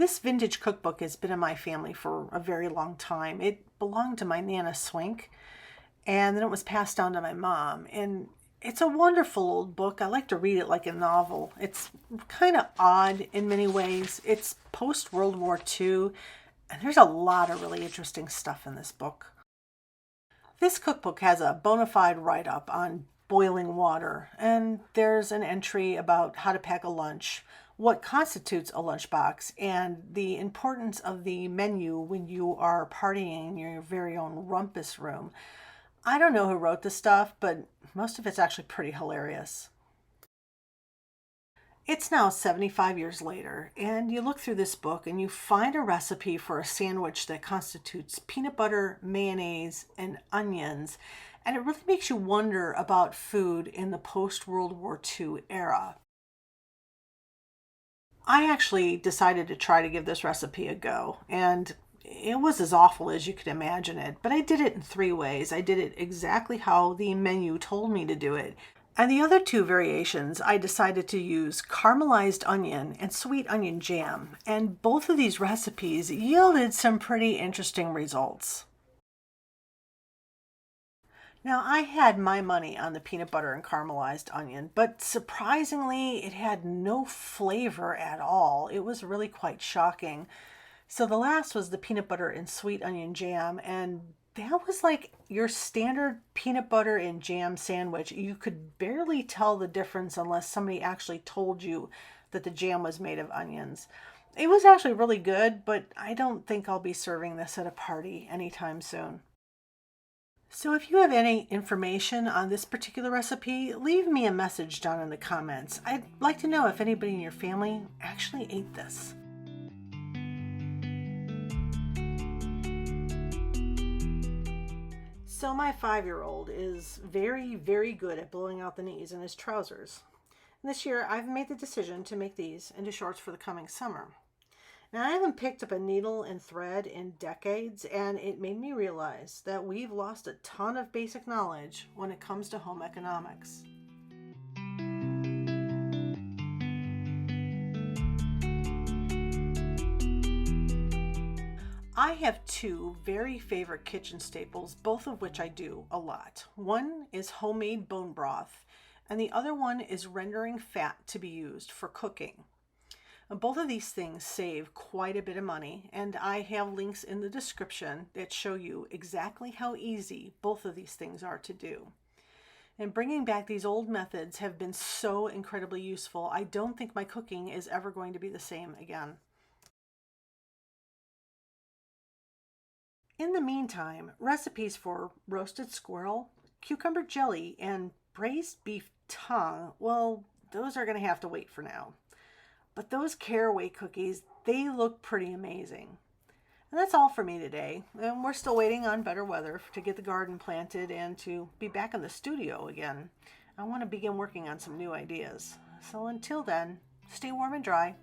This vintage cookbook has been in my family for a very long time. It belonged to my Nanna Swink, and then it was passed down to my mom. And it's a wonderful old book. I like to read it like a novel. It's kind of odd in many ways. It's post World War II, and there's a lot of really interesting stuff in this book. This cookbook has a bona fide write-up on boiling water, and there's an entry about how to pack a lunch, what constitutes a lunchbox, and the importance of the menu when you are partying in your very own rumpus room. I don't know who wrote this stuff, but most of it's actually pretty hilarious. It's now 75 years later, and you look through this book and you find a recipe for a sandwich that constitutes peanut butter, mayonnaise, and onions, and it really makes you wonder about food in the post-World War II era. I actually decided to try to give this recipe a go, and it was as awful as you could imagine it, but I did it in 3 ways. I did it exactly how the menu told me to do it. And the other 2 variations, I decided to use caramelized onion and sweet onion jam, and both of these recipes yielded some pretty interesting results. Now, I had my money on the peanut butter and caramelized onion, but surprisingly, it had no flavor at all. It was really quite shocking. So the last was the peanut butter and sweet onion jam, and that was like your standard peanut butter and jam sandwich. You could barely tell the difference unless somebody actually told you that the jam was made of onions. It was actually really good, but I don't think I'll be serving this at a party anytime soon. So if you have any information on this particular recipe, leave me a message down in the comments. I'd like to know if anybody in your family actually ate this. So my 5-year-old is very, very good at blowing out the knees in his trousers. This year I've made the decision to make these into shorts for the coming summer. Now, I haven't picked up a needle and thread in decades, and it made me realize that we've lost a ton of basic knowledge when it comes to home economics. I have 2 very favorite kitchen staples, both of which I do a lot. One is homemade bone broth, and the other one is rendering fat to be used for cooking. Both of these things save quite a bit of money, and I have links in the description that show you exactly how easy both of these things are to do. And bringing back these old methods have been so incredibly useful. I don't think my cooking is ever going to be the same again. In the meantime, recipes for roasted squirrel, cucumber jelly, and braised beef tongue, well, those are going to have to wait for now. But those caraway cookies, they look pretty amazing. And that's all for me today. And we're still waiting on better weather to get the garden planted and to be back in the studio again. I want to begin working on some new ideas. So until then, stay warm and dry.